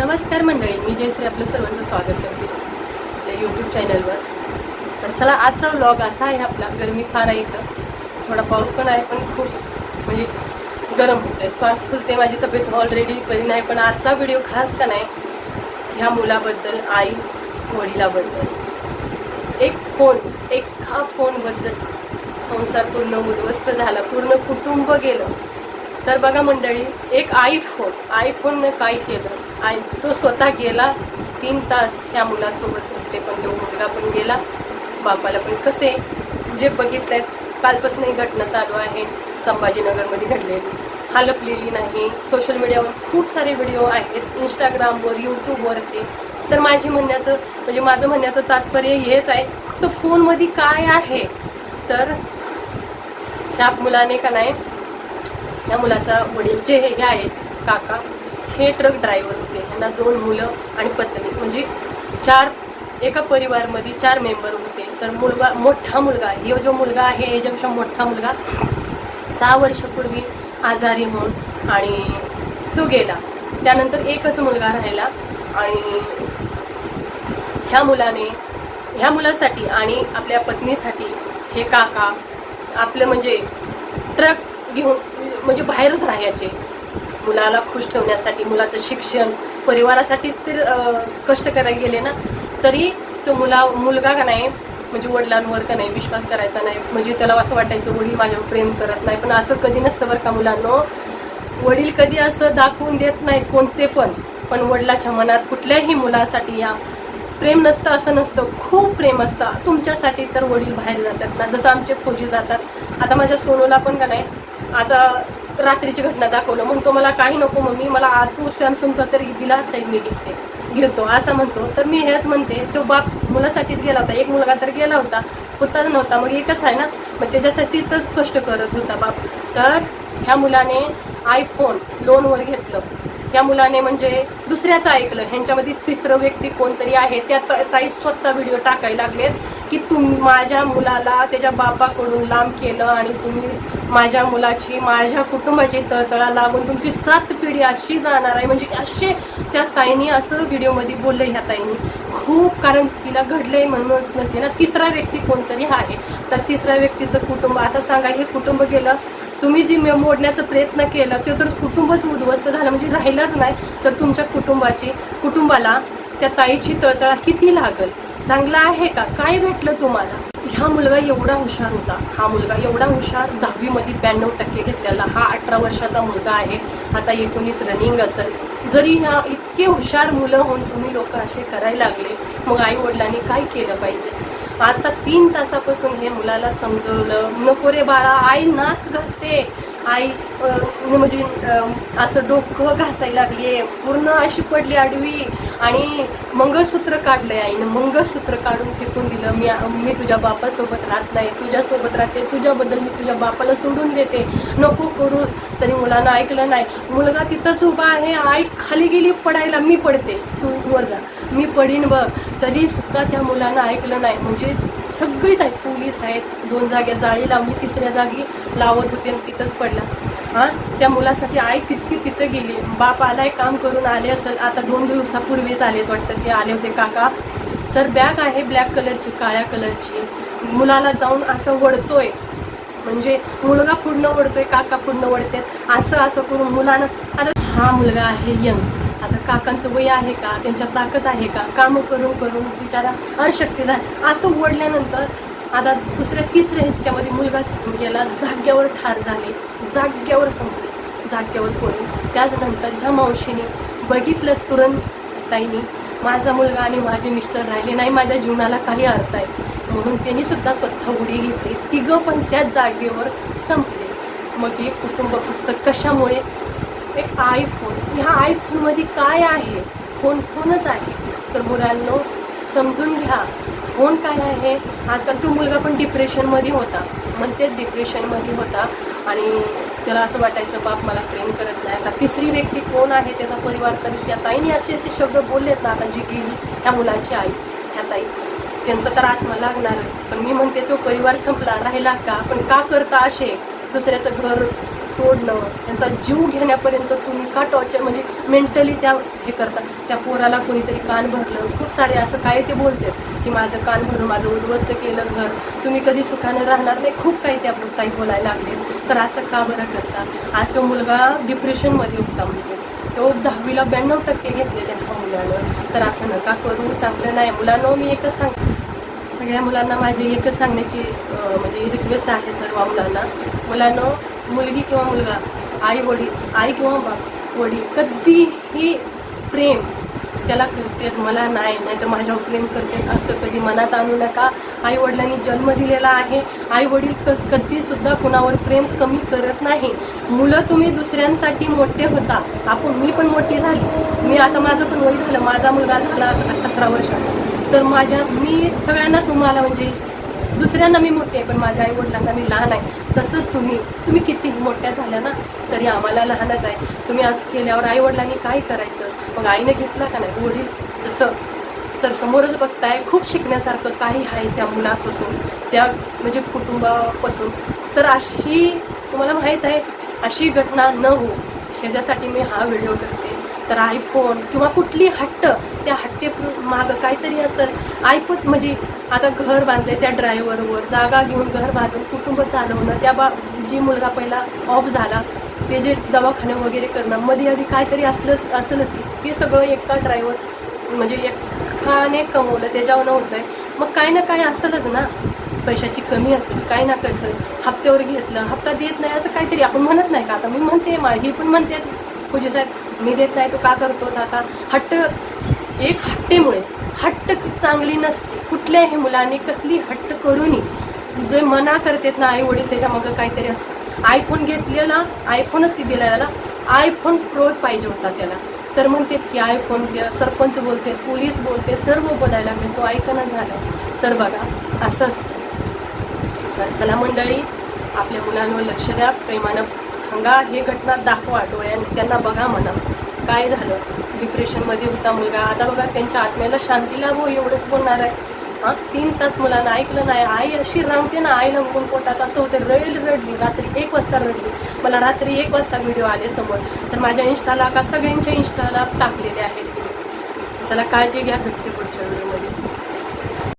नमस्कार मंडळी, मी जयश्री आपलं सर्वांचं स्वागत करते आपल्या यूट्यूब चॅनलवर. तर चला, आजचा व्लॉग असा आहे आपला. गरमी फार आहे इथं, थोडा पाऊस पण आहे, पण खूप म्हणजे गरम होतं आहे, श्वास फुलते, माझी तब्येत ऑलरेडी बरी नाही. पण आजचा व्हिडिओ खास का नाही ह्या मुलाबद्दल, आई वडिलाबद्दल. एक फोनबद्दल संसार पूर्ण उद्ध्वस्त झाला, पूर्ण कुटुंब गेलं. तर बघा मंडळी, एक आयफोननं काय केलं. तो स्वतः गेला 3 तास त्या मुलासोबत झटले, पण तो मुलगा पण गेला, बापाला पण. कसे जे बघितलंय, कालपासून ही घटना चालू आहे संभाजीनगरमध्ये घडलेली, हलपलेली नाही. सोशल मीडियावर खूप सारे व्हिडिओ आहेत, इंस्टाग्रामवर, यूट्यूबवरती. तर माझं म्हणण्याचं तात्पर्य हेच आहे, फक्त फोनमध्ये काय आहे. तर ह्या मुलाने का नाही, या मुलाचा वडील जे हे आहेत काका, हे ट्रक ड्रायव्हर होते. यांना 2 मुलं आणि पत्नी, म्हणजे एका परिवारमध्ये 4 मेंबर होते. तर मोठा मुलगा, हे जो मुलगा आहे याच्यापेक्षा मोठा मुलगा 6 वर्षापूर्वी आजारी होऊन आणि तो गेला. त्यानंतर एकच मुलगा राहिला. आणि ह्या मुलासाठी आणि आपल्या पत्नीसाठी हे काका आपलं म्हणजे ट्रक घेऊन म्हणजे बाहेरच राहायचे, मुलाला खुश ठेवण्यासाठी, मुलाचं शिक्षण, परिवारासाठीच ते कष्ट करायला गेले ना. तरी तो मुलगा का नाही, म्हणजे वडिलांवर का नाही विश्वास करायचा नाही. म्हणजे त्याला असं वाटायचं वडील माझ्यावर प्रेम करत नाही, पण असं कधी नसतं बरं का मुलांनो. वडील कधी असं दाखवून देत नाही कोणते पण वडिलाच्या मनात कुठल्याही मुलासाठी या प्रेम नसतं असं नसतं, खूप प्रेम असतं तुमच्यासाठी. तर वडील बाहेर जातात ना, जसं आमचे फौजी जातात. आता माझ्या सोनूला पण का नाही, आता रात्रीची घटना दाखवलं, म्हणतो मला काही नको मम्मी, मला तू सॅमसंगचा तरी दिला तरी मी घेतो असं म्हणतो. तर मी हेच म्हणते, तो बाप मुलासाठीच गेला होता. एक मुलगा तर गेला होता, पुरताच नव्हता, मग एकच आहे ना, मग त्याच्यासाठीच कष्ट करत होता बाप. तर ह्या मुलाने आयफोन लोनवर घेतलं. ह्या मुलाने म्हणजे दुसऱ्याचं ऐकलं. ह्यांच्यामध्ये तिसरं व्यक्ती कोणतरी आहे. त्या ताई स्वतः व्हिडिओ टाकायला लागलेत की तुम्ही माझ्या मुलाला त्याच्या बापाकडून लांब केलं आणि तुम्ही माझ्या मुलाची, माझ्या कुटुंबाची तळतळा लागून तुमची 7 पिढी अशी जाणार आहे. म्हणजे असे त्या ताईंनी असं व्हिडिओमध्ये बोललं ह्या ताईंनी खूप. कारण तिला घडलंय म्हणूनच म्हणते ना, तिसरा व्यक्ती कोणतरी आहे. तर तिसऱ्या व्यक्तीचं कुटुंब, आता सांगा, हे कुटुंब गेलं. तुम्ही जी मोडण्याचा प्रयत्न केला ते तर कुटुंबच उद्ध्वस्त झालं, म्हणजे राहिलंच नाही. तर तुमच्या कुटुंबाला त्या ताईची तळतळा किती लागल? चांगला आहे का? काय भेटलं तुम्हाला? हा मुलगा एवढा हुशार होता, 10वीमध्ये 92% घेतलेला. हा 18 वर्षाचा मुलगा आहे, आता 19 रनिंग असेल. जरी ह्या इतके हुशार मुलं होऊन तुम्ही लोक असे करायला लागले, मग आई वडिलांनी काय केलं पाहिजे? आता 3 तासापासून हे मुलाला समजवलं, नको रे बाळा, आई नाक घासते, आई म्हणजे असं डोकं घासायला लागली, पूर्ण अशी पडली आडवी. आणि मंगळसूत्र काढलंय आईनं, मंगळसूत्र काढून फेकून दिलं. मी तुझ्या बापासोबत राहत नाही, तुझ्यासोबत राहते, तुझ्याबद्दल मी तुझ्या बापाला सोडून देते, नको करू. तरी मुलानं ऐकलं नाही. मुलगा तिथंच उभा आहे, आई खाली गेली पडायला, मी पडते, तू वर जा, मी पडीन बघ. तरी सुद्धा त्या मुलानं ऐकलं नाही. म्हणजे सगळीच आहेत, पोलीस आहेत, 2 जागी जाळी लावली, 3ऱ्या जागी लावत होते आणि तिथंच पडला. त्या मुलासाठी आई किती तिथं गेली. बाप आलाय, काम करून आले असेल, आता 2 दिवसापूर्वीच आलेत वाटतं, ते आले होते काका. तर बॅग आहे ब्लॅक कलरची, काळ्या कलरची. मुलाला जाऊन असं वडतोय, म्हणजे मुलगा पूर्ण वडतोय, काका पूर्ण वडते, असं करून मुलानं. आता हा मुलगा आहे यंग, आता काकांचं वय आहे का, त्यांच्या ताकद आहे का? कामं करून करून बिचारा अशक्य झाला. असं ओढल्यानंतर आता 2ऱ्या-3ऱ्या हिसक्यामध्ये मुलगाच गेला, जाग्यावर ठार झाले, जाग्यावर संपले, जाग्यावर पडून. त्याचनंतर ह्या मावशीने बघितलं तुरंत ताईनी, माझा मुलगा आणि माझे मिस्टर राहिले नाही, माझ्या जीवनाला काही अर्थ आहे, म्हणून त्यांनी सुद्धा स्वतः उडी घेतली. 3घं पण त्याच जागेवर संपले. मग हे कुटुंब फक्त कशामुळे? एक आयफोन. ह्या आयफोनमध्ये काय आहे? फोनच आहे. तर मुलांनो समजून घ्या, फोन काय आहे. आजकाल तो मुलगा पण डिप्रेशनमध्ये होता, म्हणते डिप्रेशनमध्ये होता, आणि त्याला असं वाटायचं बाप मला प्रेम करत नाही. आता 3री व्यक्ती कोण आहे? त्याचा परिवार. तर त्या ताईने असे शब्द बोललेत ना, आता जी गेली ह्या मुलांची आई, ह्या ताई, त्यांचं तर आत्मा लागणारच. पण मी म्हणते तो परिवार संपला, राहिला का? पण का करता असे दुसऱ्याचं घर तोडणं, त्यांचा जीव घेण्यापर्यंत तुम्ही का टॉर्चर म्हणजे मेंटली त्या हे करता. त्या पोराला कोणीतरी कान भरलं, खूप सारे असं काय ते बोलते की माझं कान भरून माझं उद्ध्वस्त केलं घर, तुम्ही कधी सुखाने राहणार नाही, खूप काही त्या ताई बोलायला लागले. तर असं का बरं करता. आज तो मुलगा डिप्रेशनमध्ये होता, म्हणजे तो 10वीला 92% घेतलेले ह्या मुलानं. तर असं नका करू, चांगलं नाही. मुलांनो मी एकच सगळ्या मुलांना माझी एकच सांगण्याची म्हणजे रिक्वेस्ट आहे सर्व मुलांनो, मुलगी किंवा मुलगा, आई वडील, आई किंवा बाप वडील कधीही प्रेम त्याला करतात मला नाही तर माझ्यावर प्रेम करतात असं कधी मनात आणू नका. आई वडिलांनी जन्म दिलेला आहे. आई वडील कधीसुद्धा कुणावर प्रेम कमी करत नाही. मुलं तुम्ही दुसऱ्यांसाठी मोठे होता. मी पण मोठी झाली. मी आता माझं पण वय झालं, माझा मुलगा झाला 17 वर्षाचा. तर मी सगळ्यांना तुम्हाला म्हणजे दुसऱ्यांना मी मोठी आहे, पण माझ्या आई वडिलांना मी लहान आहे. तसंच तुम्ही किती मोठ्या झाल्या ना तरी आम्हाला लहानच आहे. तुम्ही असं केल्यावर आई वडिलांनी काय करायचं. मग आईने घेतला का नाही वडील जसं. तर समोरच बघताय खूप शिकण्यासारखं काही आहे त्या मुलापासून, त्या म्हणजे कुटुंबापासून. तर अशी तुम्हाला माहीत आहे अशी घटना न हो ह्याच्यासाठी मी हा व्हिडिओ करते. तर आयफोन किंवा कुठली हट्ट, त्या हट्टे मागं काहीतरी असेल. आयफोन म्हणजे आता घर बांधले त्या ड्रायव्हरवर, जागा घेऊन घर बांधून कुटुंब चालवणं, त्या जी मुलगा पहिला ऑफ झाला ते जे दवाखाने वगैरे करणं, मध्ये आधी काहीतरी असेलच की ते सगळं एका ड्रायव्हर म्हणजे एकाने कमवलं त्याच्यावर होतं आहे. मग काय ना काय असेलच ना, पैशाची कमी असेल, काय ना काय असेल, हप्त्यावर घेतलं, हप्ता देत नाही असं काहीतरी आपण म्हणत नाही का. आता मी म्हणते ही पण म्हणते पूजे साहेब मी देत नाही, तो का करतोस असा. एक हट्टेमुळे हट्ट चांगली नसते. कुठल्याही मुलाने कसली हट्ट करू नये. जे मना करतात ना आई वडील त्याच्या मागं काहीतरी असतं. आयफोन घेतलेला, आयफोनच ती दिला त्याला, आयफोन प्रो पाहिजे होता त्याला. तर म्हणतात की आयफोन सरपंच बोलते, पोलीस बोलते, सर्व बोलायला लागले, तो ऐकणं झालं. तर बघा असं असतं. तर चला मंडळी, आपल्या मुलांवर लक्ष द्या, प्रेमानं सांगा, हे घटना दाखवा डोळ्याने, त्यांना बघा म्हणा काय झालं. डिप्रेशनमध्ये होता मुलगा, आता बघा त्यांच्या आत्म्याला शांती लाभो एवढंच बोलणार आहे. 3 तास मुलांना ऐकलं नाही. आई अशी रांगते ना, आईला मुलं पोटात असं होतं. रडली रात्री 1 वाजता रडली. मला रात्री 1 वाजता व्हिडिओ आले समोर. तर माझ्या इंस्टाला का सगळ्यांच्या इंस्टाला टाकलेले आहेत. चला काळजी घ्या, भेटते पुढच्या व्हिडिओमध्ये.